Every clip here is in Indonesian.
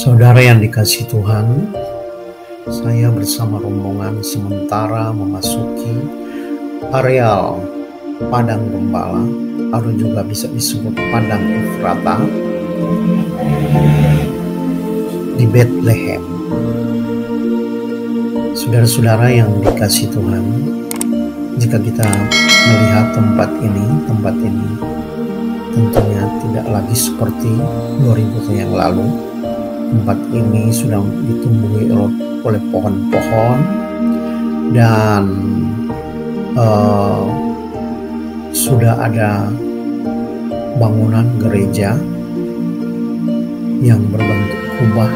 Saudara yang dikasihi Tuhan, saya bersama rombongan sementara memasuki areal Padang Gembala atau juga bisa disebut Padang Efrata di Bethlehem. Saudara-saudara yang dikasihi Tuhan, jika kita melihat tempat ini tentunya tidak lagi seperti 2000 tahun yang lalu. Tempat ini sudah ditumbuhi oleh pohon-pohon dan sudah ada bangunan gereja yang berbentuk kubah,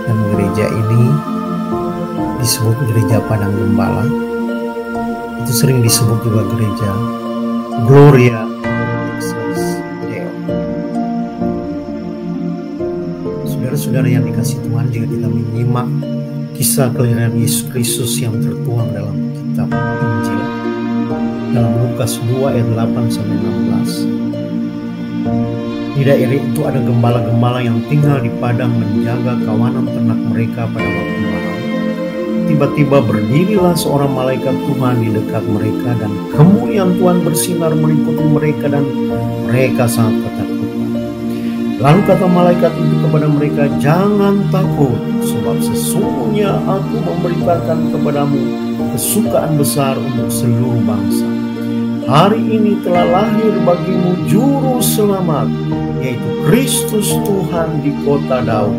dan gereja ini disebut gereja Padang Gembala. Itu sering disebut juga gereja Gloria Excelsis Deo. Saudara-saudara yang dikasihi Tuhan, jika kita menyimak kisah kelahiran Yesus Kristus yang tertuang dalam kitab Injil dalam Lukas 2 ayat 8-16, di daerah itu ada gembala-gembala yang tinggal di padang menjaga kawanan ternak mereka pada waktu malam. Tiba-tiba berdirilah seorang malaikat Tuhan di dekat mereka, dan kemuliaan Tuhan bersinar meliputi mereka, dan mereka sangat ketakutan. Lalu kata malaikat itu kepada mereka, "Jangan takut, sebab sesungguhnya aku memberitakan kepadamu kesukaan besar untuk seluruh bangsa. Hari ini telah lahir bagimu juru selamat, yaitu Kristus Tuhan di kota Daud.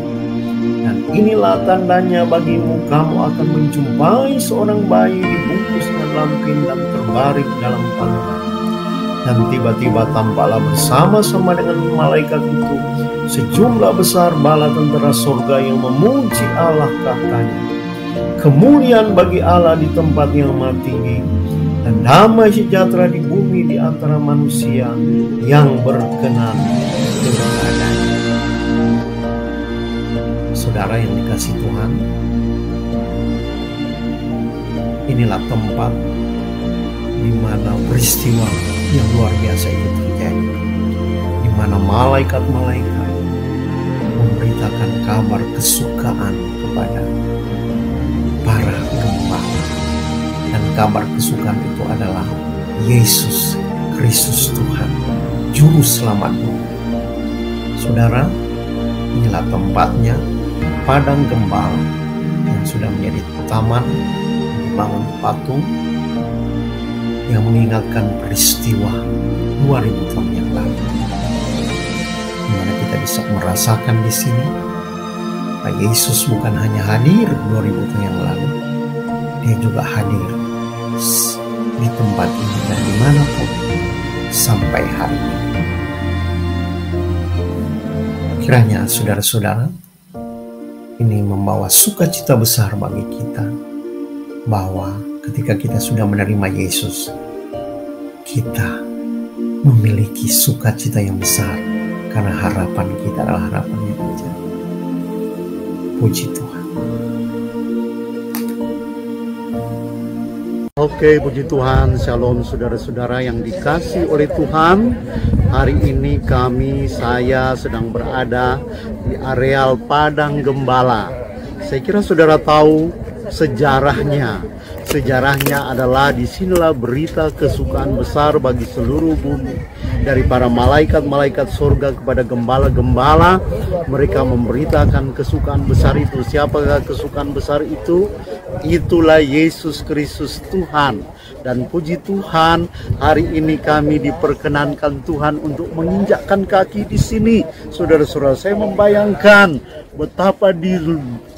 Dan inilah tandanya bagimu, kamu akan menjumpai seorang bayi dibungkus dengan lampin dan terbaring dalam pangkuan." Dan tiba-tiba tampaklah bersama-sama dengan malaikat itu sejumlah besar bala tentara surga yang memuji Allah, katanya, "Kemuliaan bagi Allah di tempat yang maha tinggi, dan damai sejahtera di bumi di antara manusia yang berkenan kepadanya." Saudara yang dikasihi Tuhan, inilah tempat di mana peristiwa yang luar biasa itu terjadi, di mana malaikat-malaikat memberitakan kabar kesukaan kepada para gembala, dan kabar kesukaan itu adalah Yesus Kristus Tuhan, Juru Selamat. Saudara, inilah tempatnya Padang Gembala yang sudah menjadi taman, dibangun patung yang mengingatkan peristiwa 2000 tahun yang lalu, di mana kita bisa merasakan di sini bahwa Yesus bukan hanya hadir 2000 tahun yang lalu, dia juga hadir di tempat ini dan dimanapun sampai hari ini. Kiranya saudara-saudara, ini membawa sukacita besar bagi kita, bahwa ketika kita sudah menerima Yesus, kita memiliki sukacita yang besar, karena harapan kita adalah harapan yang terjadi. Puji Tuhan. Oke, puji Tuhan. Shalom saudara-saudara yang dikasihi oleh Tuhan. Hari ini saya sedang berada di areal Padang Gembala. Saya kira saudara tahu sejarahnya. Sejarahnya adalah disinilah berita kesukaan besar bagi seluruh bumi. Dari para malaikat-malaikat surga kepada gembala-gembala, mereka memberitakan kesukaan besar itu. Siapakah kesukaan besar itu? Itulah Yesus Kristus Tuhan. Dan puji Tuhan, hari ini kami diperkenankan Tuhan untuk menginjakkan kaki di sini. Saudara-saudara, saya membayangkan betapa di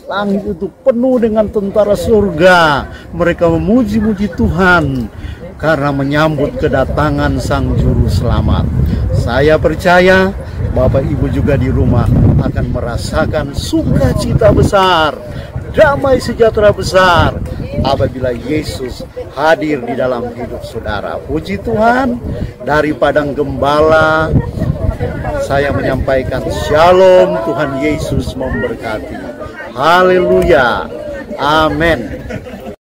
langit itu penuh dengan tentara surga. Mereka memuji-muji Tuhan karena menyambut kedatangan Sang Juru Selamat. Saya percaya Bapak Ibu juga di rumah akan merasakan sukacita besar, damai sejahtera besar apabila Yesus hadir di dalam hidup saudara. Puji Tuhan, dari Padang Gembala saya menyampaikan shalom. Tuhan Yesus memberkati. Haleluya. Amin.